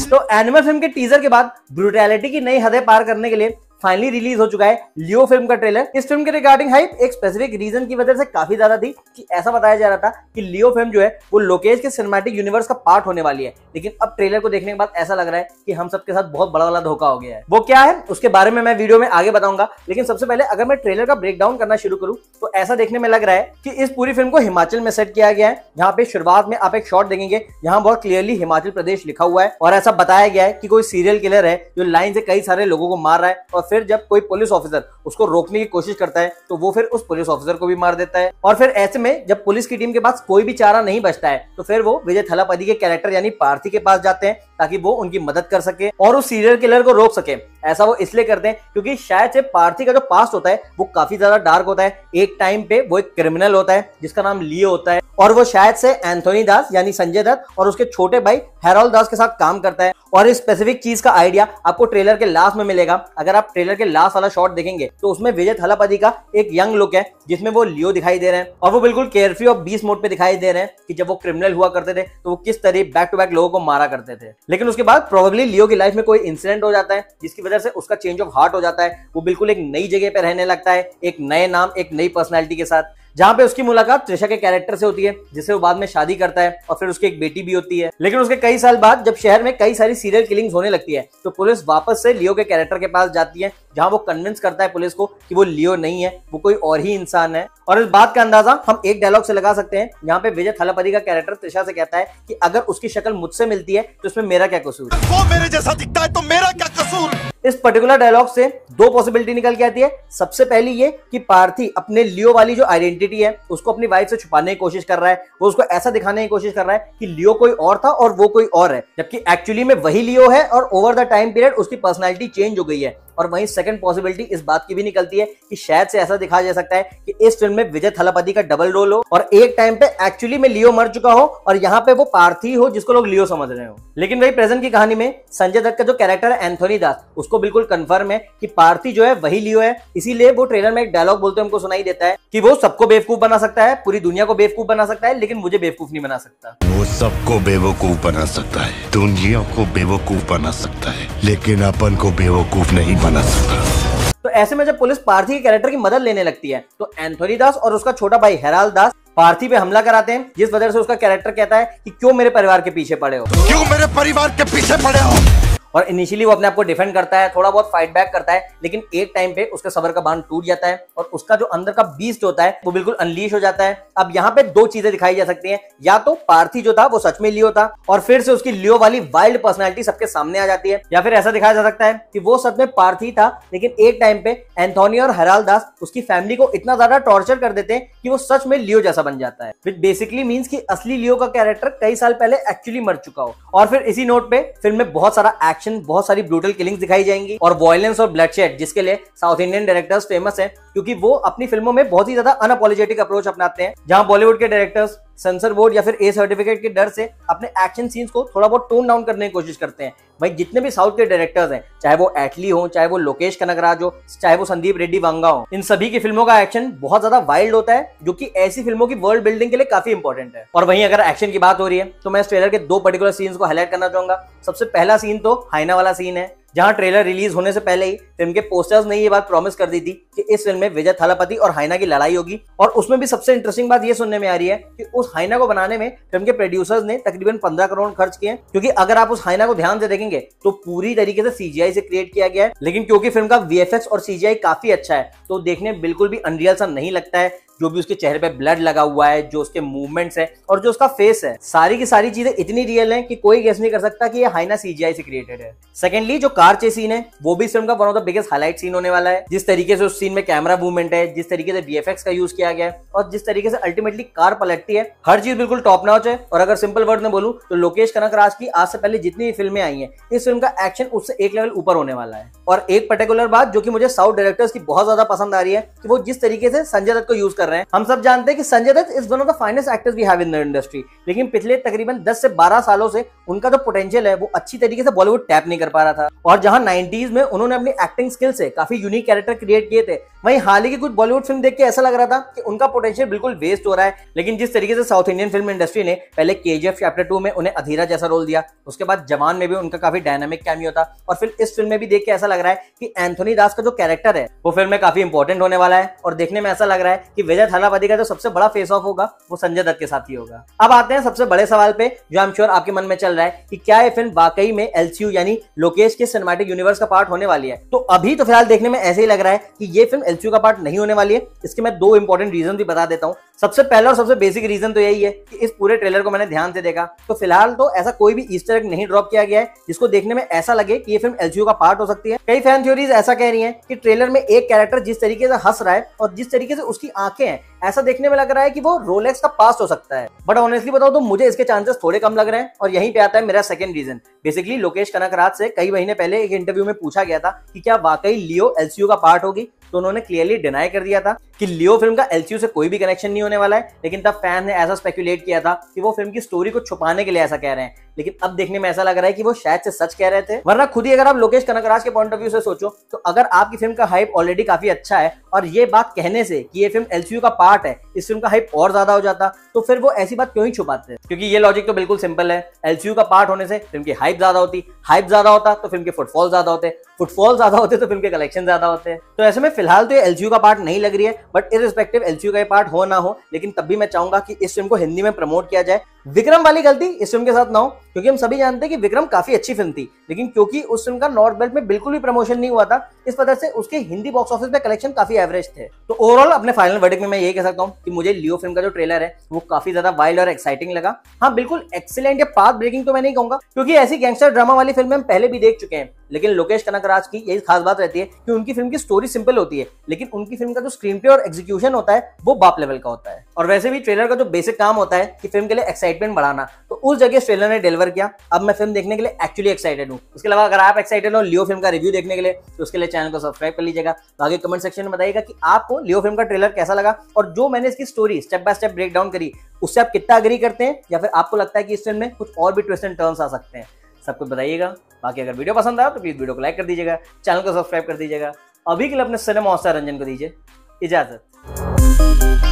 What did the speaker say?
तो animal film के teaser के बाद ब्रूटैलिटी की नई हदें पार करने के लिए फाइनली रिलीज हो चुका है लियो फिल्म का ट्रेलर। इस फिल्म के रिगार्डिंग हाइप एक स्पेसिफिक रीजन की वजह से काफी ज्यादा थी कि ऐसा बताया जा रहा था कि लियो फिल्म जो है वो लोकेश के सिनेमैटिक यूनिवर्स का पार्ट होने वाली है, लेकिन अब ट्रेलर को देखने के बाद ऐसा लग रहा है कि हम सबके साथ बहुत बड़ा वाला धोखा हो गया है। वो क्या है उसके बारे में मैं वीडियो में आगे बताऊंगा, लेकिन सबसे पहले अगर मैं ट्रेलर का ब्रेक डाउन करना शुरू करूं तो ऐसा देखने में लग रहा है कि इस पूरी फिल्म को हिमाचल में सेट किया गया है, जहां पे शुरुआत में आप एक शॉट देखेंगे जहां बहुत क्लियरली हिमाचल प्रदेश लिखा हुआ है और ऐसा बताया गया है कि कोई सीरियल किलर है जो लाइन से कई सारे लोगों को मार रहा है और फिर जब कोई पुलिस ऑफिसर उसको रोकने की कोशिश करता है तो वो फिर उस पुलिस ऑफिसर को भी मार देता है। और फिर ऐसे में जब पुलिस की टीम के पास कोई भी चारा नहीं बचता है तो फिर वो विजय थलापति के कैरेक्टर यानी पार्थी के पास जाते हैं ताकि वो उनकी मदद कर सके और उस सीरियल किलर को रोक सके। ऐसा वो इसलिए करते हैं क्योंकि शायद से पार्थी का जो पास्ट होता है वो काफी ज्यादा डार्क होता है। एक टाइम पे वो एक क्रिमिनल होता है जिसका नाम लियो होता है और वो शायद से एंथोनी दास यानी संजय दत्त और उसके छोटे भाई हेरोल्ड दास के साथ काम करता है। और इस स्पेसिफिक चीज का आइडिया आपको ट्रेलर के लास्ट में मिलेगा। अगर आप ट्रेलर के लास्ट वाला शॉट देखेंगे तो उसमें विजय थलापति का एक यंग लुक है जिसमें वो लियो दिखाई दे रहे हैं और वो बिल्कुल केयरफ्री और बीस्ट मोड पे दिखाई दे रहे हैं कि जब वो क्रिमिनल हुआ करते थे तो वो किस तरह बैक टू बैक लोगों को मारा करते थे। लेकिन उसके बाद प्रोबेबली लियो की लाइफ में कोई इंसिडेंट हो जाता है जिसकी वजह से उसका चेंज ऑफ हार्ट हो जाता है। वो बिल्कुल एक नई जगह पे रहने लगता है, एक नए नाम, एक नई पर्सनैलिटी के साथ, जहां पे उसकी मुलाकात त्रिशा के कैरेक्टर से होती है जिससे वो बाद में शादी करता है और फिर उसकी एक बेटी भी होती है। लेकिन उसके कई साल बाद जब शहर में कई सारी सीरियल किलिंग्स होने लगती है तो पुलिस वापस से लियो के कैरेक्टर के पास जाती है, जहां वो कन्विंस करता है पुलिस को कि वो लियो नहीं है, वो कोई और ही इंसान है। और इस बात का अंदाजा हम एक डायलॉग से लगा सकते हैं जहां पे विजय थलापति का कैरेक्टर त्रिशा से कहता है कि अगर उसकी शक्ल मुझसे मिलती है तो इसमें मेरा क्या कसूर, वो मेरे जैसा दिखता है तो मेरा क्या कसूर। इस पर्टिकुलर डायलॉग से दो पॉसिबिलिटी निकल के आती है। सबसे पहली ये कि पार्थी अपने लियो वाली जो आइडेंटिटी है उसको अपनी वाइफ से छुपाने की कोशिश कर रहा है, वो उसको ऐसा दिखाने की कोशिश कर रहा है कि लियो कोई और था और वो कोई और है, जबकि एक्चुअली में वही लियो है और ओवर द टाइम पीरियड उसकी पर्सनैलिटी चेंज हो गई है। और वहीं सेकंड पॉसिबिलिटी इस बात की भी निकलती है कि शायद से ऐसा दिखाया जा सकता है कि इस फिल्म में विजय थलापति का डबल रोल हो और एक टाइम पे एक्चुअली में लियो मर चुका हो और यहाँ पे वो पार्थी हो जिसको लोग लियो समझ रहे हो। लेकिन वही प्रेजेंट की कहानी में संजय दत्त का जो कैरेक्टर है एंथोनी दास, उसको बिल्कुल कंफर्म है कि पार्थी जो है वही लियो है। इसीलिए वो ट्रेलर में एक डायलॉग बोलते हमको सुनाई देता है कि वो सबको बेवकूफ बना सकता है, पूरी दुनिया को बेवकूफ बना सकता है, लेकिन मुझे बेवकूफ नहीं बना सकता। वो सबको बेवकूफ बना सकता है, दुनिया को बेवकूफ बना सकता है, लेकिन अपन को बेवकूफ नहीं बना सकता। तो ऐसे में जब पुलिस पार्थी के कैरेक्टर की मदद लेने लगती है तो एंथोनी दास और उसका छोटा भाई हेराल्ड दास पार्थी पे हमला कराते हैं, जिस वजह से उसका कैरेक्टर कहता है कि क्यों मेरे परिवार के पीछे पड़े हो, क्यों मेरे परिवार के पीछे पड़े हो। और इनिशियली वो अपने आप को डिफेंड करता है, थोड़ा बहुत फाइट बैक करता है, लेकिन एक टाइम पे उसका सबर का बांध टूट जाता है और उसका जो अंदर का बीस्ट होता है वो बिल्कुल अनलीश हो जाता है। अब यहाँ पे दो चीजें दिखाई जा सकती हैं, या तो पार्थी जो था वो सच में लियो था और फिर से उसकी लियो वाली वाइल्ड पर्सनैलिटी सबके सामने आ जाती है, या फिर ऐसा दिखाया जा सकता है कि वो सच में पार्थी था लेकिन एक टाइम पे एंथोनी और हेराल्ड दास उसकी फैमिली को इतना ज्यादा टॉर्चर कर देते हैं कि वो सच में लियो जैसा बन जाता है, विच बेसिकली मीन्स कि असली लियो का कैरेक्टर कई साल पहले एक्चुअली मर चुका हो। और फिर इसी नोट पे फिल्म में बहुत सारा एक्शन, बहुत सारी ब्रूटल किलिंग्स दिखाई जाएंगी और वायलेंस और ब्लडशेड, जिसके लिए साउथ इंडियन डायरेक्टर्स फेमस हैं क्योंकि वो अपनी फिल्मों में बहुत ही ज्यादा अनअपोलोजेटिक अप्रोच अपनाते हैं, जहां बॉलीवुड के डायरेक्टर्स सेंसर बोर्ड या फिर ए सर्टिफिकेट के डर से अपने एक्शन सीन्स को थोड़ा बहुत टोन डाउन करने की कोशिश करते हैं। भाई जितने भी साउथ के डायरेक्टर्स हैं, चाहे वो एटली हो, चाहे वो लोकेश कनगराज हो, चाहे वो संदीप रेड्डी वांगा हो, इन सभी की फिल्मों का एक्शन बहुत ज्यादा वाइल्ड होता है जो कि ऐसी फिल्मों की वर्ल्ड बिल्डिंग के लिए काफी इंपॉर्टेंट है। और वहीं अगर एक्शन की बात हो रही है तो मैं इस ट्रेलर के दो पर्टिकुलर सीन्स को हाईलाइट करना चाहूंगा। सबसे पहला सीन तो हाइना वाला सीन है, जहां ट्रेलर रिलीज होने से पहले ही फिल्म के पोस्टर्स ने ये बात प्रॉमिस कर दी थी कि इस फिल्म में विजय थलापति और हाइना की लड़ाई होगी। और उसमें भी सबसे इंटरेस्टिंग बात ये सुनने में आ रही है कि उस हाइना को बनाने में फिल्म के प्रोड्यूसर्स ने तकरीबन 15 करोड़ खर्च किए, क्योंकि अगर आप उस हाइना को ध्यान से देखेंगे तो पूरी तरीके से सीजीआई से क्रिएट किया गया है। लेकिन क्योंकि फिल्म का वीएफएक्स और सीजीआई काफी अच्छा है तो देखने बिल्कुल भी अनरियल सा नहीं लगता है। जो भी उसके चेहरे पे ब्लड लगा हुआ है, जो उसके मूवमेंट्स है और जो उसका फेस है, सारी की सारी चीजें इतनी रियल हैं कि कोई गेस नहीं कर सकता कि ये हाइना सीजीआई से क्रिएटेड है। सेकेंडली जो कार चेस सीन है वो भी फिल्म का one of the biggest highlight scene होने वाला है। जिस तरीके से उस सीन में कैमरा मूवमेंट है, जिस तरीके से वीएफएक्स का यूज किया गया है और जिस तरीके से अल्टीमेटली कार पलटती है, हर चीज बिल्कुल टॉप नॉच है। और अगर सिंपल वर्ड में बोलूं तो लोकेश कनगराज की आज से पहले जितनी फिल्में आई हैं, इस फिल्म का एक्शन उससे एक लेवल ऊपर होने वाला है। और एक पर्टिकुलर बात जो कि मुझे साउथ डायरेक्टर्स की बहुत ज्यादा पसंद आ रही है कि वो जिस तरीके से संजय दत्त को यूज कर रहे हैं। हम सब जानते हैं कि Sanjay Dutt is one of the finest actors we have in the industry, लेकिन पिछले तकरीबन 10 से 12 सालों से उनका जो पोटेंशियल है वो अच्छी तरीके से बॉलीवुड टैप नहीं कर पा रहा था। और और जहां 90s में उन्होंने अपनी एक्टिंग स्किल से काफी यूनिक कैरेक्टर क्रिएट किए थे, वहीं हाल ही की कुछ बॉलीवुड फिल्म देख के ऐसा लग रहा था कि उनका पोटेंशियल बिल्कुल वेस्ट हो रहा है। लेकिन जिस तरीके से साउथ इंडियन फिल्म इंडस्ट्री ने पहले KGF चैप्टर 2 में उन्हें अधीरा जैसा रोल दिया, उसके बाद जवान में भी उनका काफी डायनामिक कैमियो था, और फिर इस फिल्म में भी देख के ऐसा लग रहा है कि एंथोनी दास का जो कैरेक्टर है वो फिल्म में काफी इंपॉर्टेंट होने वाला है। और देखने में ऐसा लग रहा है कि विजय थालापति का जो सबसे बड़ा फेस ऑफ होगा वो संजय दत्त के साथ ही होगा। अब आते हैं सबसे बड़े सवाल पे, जो आई एम श्योर आपके मन में चल रहा है कि क्या ये फिल्म वाकई में LCU यानी लोकेश के सिनेमैटिक यूनिवर्स का पार्ट होने वाली है। तो अभी तो फिलहाल देखने में ऐसे ही लग रहा है कि ये फिल्म LCU का पार्ट नहीं होने वाली है। इसके मैं दो इंपॉर्टेंट रीजन भी बता देता हूं। सबसे पहला और सबसे बेसिक रीजन तो यही है कि इस पूरे ट्रेलर को मैंने ध्यान से देखा तो फिलहाल तो ऐसा कोई भी ईस्टर एग नहीं ड्रॉप किया गया है जिसको देखने में ऐसा लगे कि ये फिल्म LCU का पार्ट हो सकती है। कई फैन थ्योरीज ऐसा कह रही हैं कि ट्रेलर में एक कैरेक्टर जिस तरीके से हंस रहा है और जिस तरीके से उसकी आंखें हैं, ऐसा देखने में लग रहा है कि वो रोलेक्स का पास्ट हो सकता है। बट ऑनेस्टली बताओ तो मुझे इसके चांसेस थोड़े कम लग रहे हैं। और यहीं पे आता है मेरा second reason. Basically Lokesh Kanagaraj से कई महीने पहले एक इंटरव्यू में पूछा गया था कि क्या वाकई लियो LCU का पार्ट होगी, तो उन्होंने क्लियरली डिनाई कर दिया था कि लियो फिल्म का LCU से कोई भी कनेक्शन नहीं होने वाला है। लेकिन तब फैन ने ऐसा स्पेकुलेट किया था कि वो फिल्म की स्टोरी को छुपाने के लिए ऐसा कह रहे हैं। लेकिन अब देखने में ऐसा लग रहा है कि वो शायद से सच कह रहे थे। वरना खुद ही अगर आप लोकेश कनकराज के पॉइंट ऑफ व्यू से सोचो तो अगर आपकी फिल्म का हाइप ऑलरेडी काफी अच्छा है और ये बात कहने से कि ये फिल्म LCU का पार्ट है इस फिल्म का हाइप और ज्यादा हो जाता, तो फिर वो ऐसी बात क्यों ही छुपाते हैं? क्योंकि ये लॉजिक तो बिल्कुल सिंपल है। LCU का पार्ट होने से फिल्म की हाइप ज्यादा होती, हाइप ज्यादा होता तो फिल्म के फुटफॉल ज्यादा होते, फुटफॉल ज्यादा होते तो फिल्म के कलेक्शन ज्यादा होते हैं। तो ऐसे में फिलहाल तो ये LCU का पार्ट नहीं लग रही है। बट इररिस्पेक्टिव LCU का पार्ट हो ना हो, लेकिन तब भी मैं चाहूंगा कि इस फिल्म को हिंदी में प्रमोट किया जाए। विक्रम वाली गलती इस फिल्म के साथ ना हो, क्योंकि हम सभी जानते हैं कि विक्रम काफी अच्छी फिल्म थी, लेकिन क्योंकि उस फिल्म का नॉर्थ बेल्ट में बिल्कुल भी प्रमोशन नहीं हुआ था, इस वजह से उसके हिंदी बॉक्स ऑफिस पे कलेक्शन काफी एवरेज थे। तो ओवरऑल अपने फाइनल वर्डिक्ट में मैं यही कह सकता हूं कि मुझे लियो फिल्म का जो ट्रेलर है वो काफी ज्यादा वाइल्ड और एक्साइटिंग लगा। हाँ, बिल्कुल एक्सीलेंट या पाथ ब्रेकिंग तो मैं नहीं कहूंगा, क्योंकि ऐसी गैंगस्टर ड्रामा वाली फिल्म हम पहले भी देख चुके हैं। लेकिन लोकेश कनकराज की यही खास बात रहती है कि उनकी फिल्म की स्टोरी सिंपल होती है, लेकिन उनकी फिल्म का जो स्क्रीन प्ले और एग्जीक्यूशन होता है वो बाप लेवल का होता है। और वैसे भी ट्रेलर का जो बेसिक काम होता है कि फिल्म के लिए एक्साइटमेंट बढ़ाना, तो उस जगह ट्रेलर ने डिलीवर किया। अब मैं फिल्म देखने के लिए एक्चुअली एक्साइटेड हूँ। उसके अलावा अगर आप एक्साइटेड हो लियो फिल्म का रिव्यू देखने के लिए तो उसके लिए चैनल को सब्सक्राइब कर लीजिएगा। आगे कमेंट सेक्शन में बताइएगा कि आपको लियो फिल्म का ट्रेलर कैसा लगा और जो मैंने इसकी story step by step break down करी उससे आप कितना अग्री करते हैं, या फिर आपको लगता है कि इस फिल्म में कुछ और भी ट्विस्ट एंड टर्न्स आ सकते हैं। सब कुछ बताइएगा। बाकी अगर वीडियो पसंद आया तो प्लीज वीडियो को लाइक कर दीजिएगा, चैनल को सब्सक्राइब कर दीजिएगा। अभी के लिए अपने सिनेमा हॉस्टर रंजन को दीजिए इजाजत।